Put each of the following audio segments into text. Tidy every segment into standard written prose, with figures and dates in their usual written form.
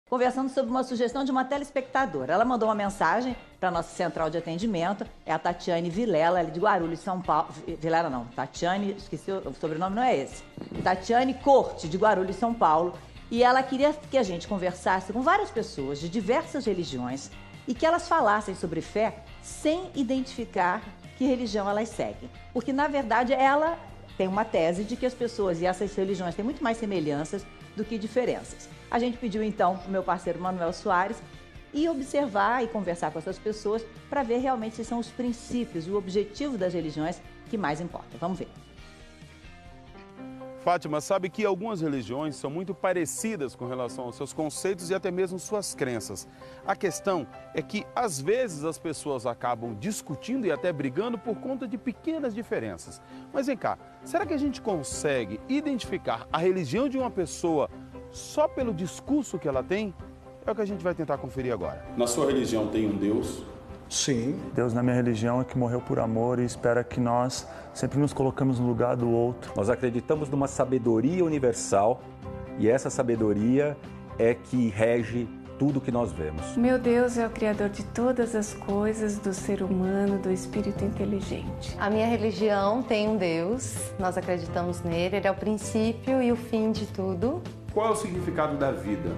conversando sobre uma sugestão de uma telespectadora. Ela mandou uma mensagem para a nossa central de atendimento, é a Tatiane Vilela, ela é de Guarulhos, São Paulo. Vilela não, Tatiane, esqueci o sobrenome, não é esse. Tatiane Corte, de Guarulhos, São Paulo. E ela queria que a gente conversasse com várias pessoas de diversas religiões e que elas falassem sobre fé sem identificar que religião elas seguem. Porque, na verdade, ela tem uma tese de que as pessoas e essas religiões têm muito mais semelhanças do que diferenças. A gente pediu, então, para o meu parceiro Manuel Soares ir observar e conversar com essas pessoas para ver realmente se são os princípios, o objetivo das religiões que mais importa. Vamos ver. Fátima, sabe que algumas religiões são muito parecidas com relação aos seus conceitos e até mesmo suas crenças. A questão é que, às vezes, as pessoas acabam discutindo e até brigando por conta de pequenas diferenças. Mas vem cá, será que a gente consegue identificar a religião de uma pessoa só pelo discurso que ela tem? É o que a gente vai tentar conferir agora. Na sua religião tem um Deus? Sim. Deus na minha religião é que morreu por amor e espera que nós sempre nos colocamos no lugar do outro. Nós acreditamos numa sabedoria universal e essa sabedoria é que rege tudo que nós vemos. Meu Deus é o Criador de todas as coisas, do ser humano, do espírito inteligente. A minha religião tem um Deus, nós acreditamos nele, ele é o princípio e o fim de tudo. Qual é o significado da vida?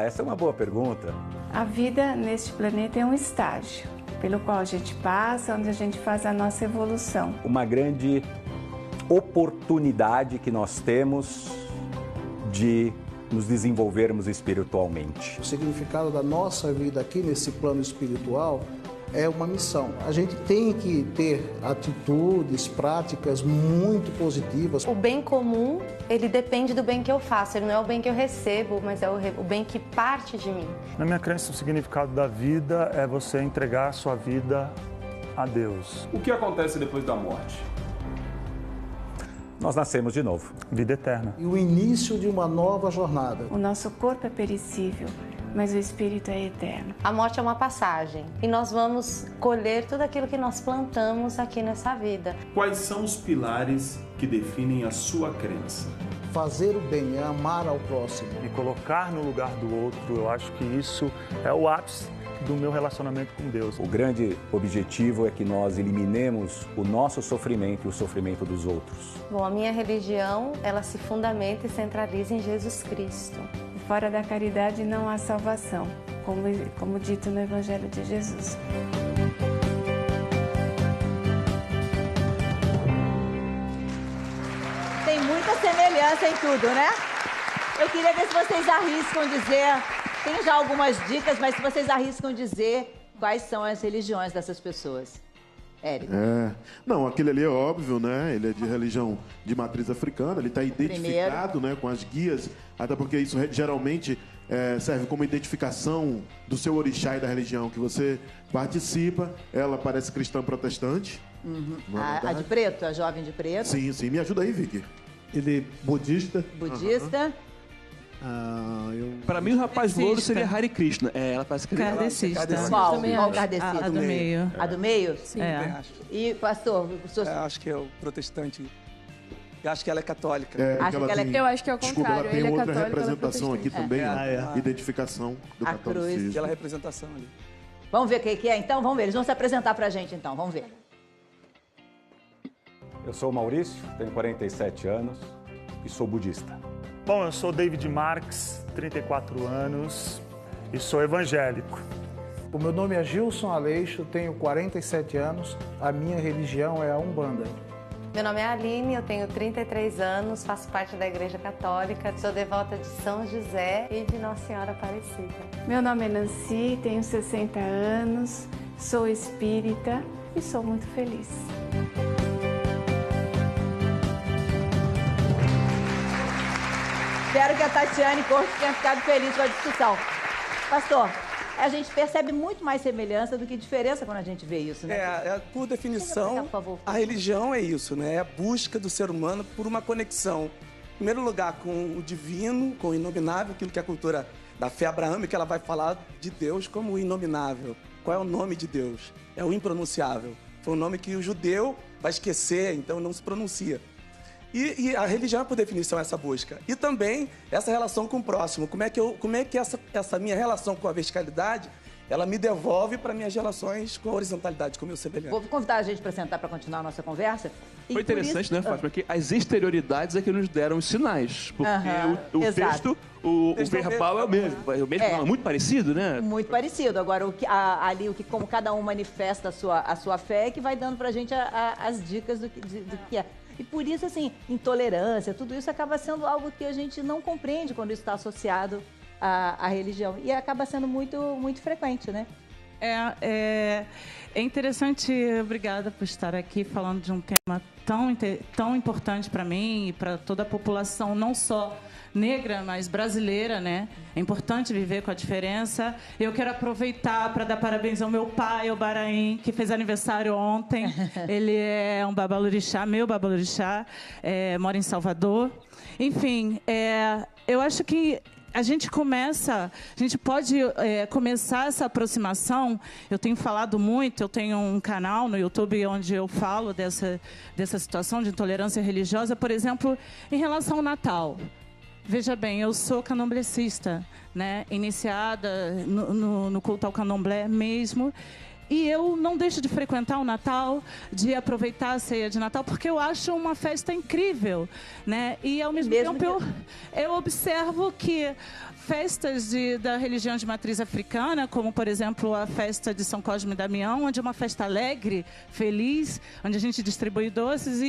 Essa é uma boa pergunta. A vida neste planeta é um estágio pelo qual a gente passa, onde a gente faz a nossa evolução. Uma grande oportunidade que nós temos de nos desenvolvermos espiritualmente. O significado da nossa vida aqui nesse plano espiritual é uma missão. A gente tem que ter atitudes, práticas muito positivas. O bem comum, ele depende do bem que eu faço. Ele não é o bem que eu recebo, mas é o bem que parte de mim. Na minha crença, o significado da vida é você entregar a sua vida a Deus. O que acontece depois da morte? Nós nascemos de novo. Vida eterna. E o início de uma nova jornada. O nosso corpo é perecível, mas o espírito é eterno. A morte é uma passagem e nós vamos colher tudo aquilo que nós plantamos aqui nessa vida. Quais são os pilares que definem a sua crença? Fazer o bem é amar ao próximo. Me colocar no lugar do outro, eu acho que isso é o ápice do meu relacionamento com Deus. O grande objetivo é que nós eliminemos o nosso sofrimento e o sofrimento dos outros. Bom, a minha religião, ela se fundamenta e centraliza em Jesus Cristo. Fora da caridade não há salvação, como dito no Evangelho de Jesus. Tem muita semelhança em tudo, né? Eu queria ver se vocês arriscam dizer... Tem já algumas dicas, mas se vocês arriscam dizer quais são as religiões dessas pessoas. Érico. Não, aquele ali é óbvio, né? Ele é de religião de matriz africana, ele está identificado, né, com as guias, até porque isso geralmente serve como identificação do seu orixá e da religião que você participa. Ela parece cristã protestante. Uhum. A de preto, a jovem de preto. Sim, sim. Me ajuda aí, Vicky. Ele é budista. Budista. Pra mim, o rapaz louro seria Hare Krishna. Ela parece que Kardecista. Qual o kardecista? A do meio. A do meio? Sim. Acho. E, pastor? Acho que é o protestante. Eu acho que ela é católica. Eu acho que é o Desculpa, contrário. ela tem ele é outra católico, representação aqui também, identificação do a cruz. catolicismo. Aquela representação ali. Vamos ver o que é, então? Vamos ver. Eles vão se apresentar pra gente, então. Vamos ver. Eu sou o Maurício, tenho 47 anos e sou budista. Bom, eu sou David Marques, 34 anos e sou evangélico. O meu nome é Gilson Aleixo, tenho 47 anos, a minha religião é a Umbanda. Meu nome é Aline, eu tenho 33 anos, faço parte da Igreja Católica, sou devota de São José e de Nossa Senhora Aparecida. Meu nome é Nancy, tenho 60 anos, sou espírita e sou muito feliz. Espero que a Tatiane Corte tenha ficado feliz com a discussão. Pastor, a gente percebe muito mais semelhança do que diferença quando a gente vê isso, né? Por definição, a religião é isso, né? É a busca do ser humano por uma conexão. Em primeiro lugar, com o divino, com o inominável, aquilo que a cultura da fé abraâmica, ela vai falar de Deus como o inominável. Qual é o nome de Deus? É o impronunciável. Foi um nome que o judeu vai esquecer, então não se pronuncia. E a religião é, por definição, essa busca. E também essa relação com o próximo. Como é que essa minha relação com a verticalidade, ela me devolve para minhas relações com a horizontalidade, com o meu semelhante. Vou convidar a gente para sentar para continuar a nossa conversa. Foi interessante, né, Fátima, que as exterioridades é que nos deram os sinais. Porque o texto, o verbal é o mesmo. É muito parecido, né? Muito parecido. Agora, como cada um manifesta a sua fé, é que vai dando pra gente as dicas do que é. E por isso, assim, intolerância, tudo isso acaba sendo algo que a gente não compreende quando isso está associado à religião. E acaba sendo muito, muito frequente, né? É interessante, obrigada por estar aqui falando de um tema tão importante para mim e para toda a população, não só negra, mas brasileira, né? É importante viver com a diferença. Eu quero aproveitar para dar parabéns ao meu pai, ao Baraim, que fez aniversário ontem. Ele é um babalorixá, meu babalorixá, mora em Salvador. Enfim, eu acho que a gente pode começar essa aproximação. Eu tenho falado muito, eu tenho um canal no YouTube onde eu falo dessa situação de intolerância religiosa, por exemplo, em relação ao Natal. Veja bem, eu sou candomblecista, né? Iniciada no culto ao candomblé mesmo. E eu não deixo de frequentar o Natal, de aproveitar a ceia de Natal, porque eu acho uma festa incrível, né? E, ao mesmo tempo, eu observo que festas da religião de matriz africana, como, por exemplo, a festa de São Cosme e Damião, onde é uma festa alegre, feliz, onde a gente distribui doces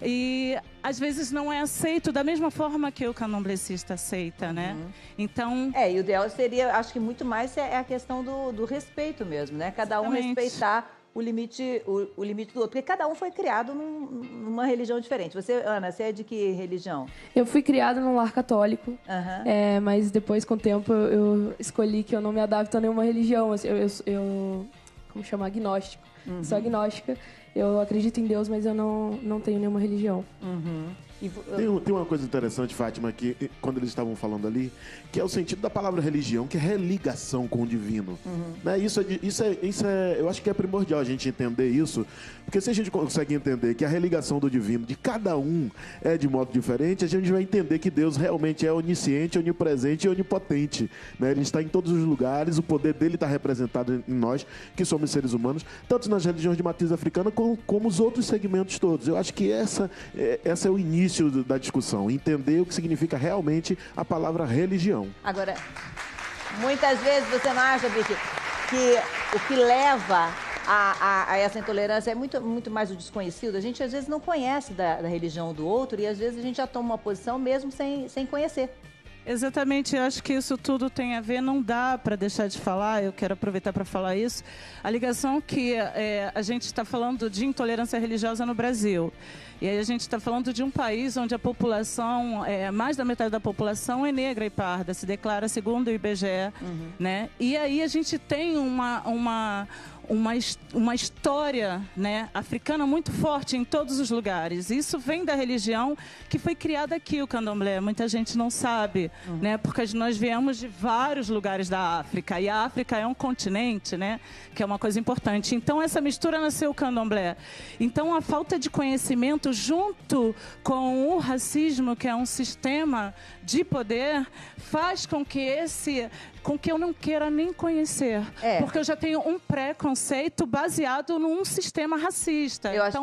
e às vezes não é aceito da mesma forma que o candomblecista aceita, né? Então... e o ideal seria, acho que muito mais a questão do respeito mesmo, né? Cada um respeitar o limite do outro. Porque cada um foi criado numa religião diferente. Você, Ana, você é de que religião? Eu fui criada num lar católico, mas depois, com o tempo, eu escolhi que eu não me adapto a nenhuma religião. Eu como chama? Agnóstico. Sou agnóstica. Eu acredito em Deus, mas eu não tenho nenhuma religião. Tem uma coisa interessante, Fátima, que quando eles estavam falando ali, que é o sentido da palavra religião, que é religação com o divino. Né? Isso eu acho que é primordial a gente entender isso, porque se a gente consegue entender que a religação do divino de cada um é de modo diferente, a gente vai entender que Deus realmente é onisciente, onipresente e onipotente. Né? Ele está em todos os lugares, o poder dele está representado em nós, que somos seres humanos, tanto nas religiões de matriz africana como os outros segmentos todos. Eu acho que essa é o início da discussão, entender o que significa realmente a palavra religião. Agora, muitas vezes você não acha, Vicky, que o que leva a essa intolerância é muito mais o desconhecido? A gente às vezes não conhece da religião do outro e às vezes a gente já toma uma posição mesmo sem conhecer. Exatamente, eu acho que isso tudo tem a ver, não dá para deixar de falar, eu quero aproveitar para falar isso, a ligação que a gente está falando de intolerância religiosa no Brasil. E aí a gente está falando de um país onde a população, mais da metade da população é negra e parda, se declara segundo o IBGE, né? E aí a gente tem uma história, né, africana muito forte em todos os lugares. Isso vem da religião que foi criada aqui, o candomblé. Muita gente não sabe, né, porque nós viemos de vários lugares da África. E a África é um continente, né, que é uma coisa importante. Então, essa mistura nasceu o candomblé. Então, a falta de conhecimento junto com o racismo, que é um sistema de poder, faz com que eu não queira nem conhecer. Porque eu já tenho um preconceito baseado num sistema racista. Eu acho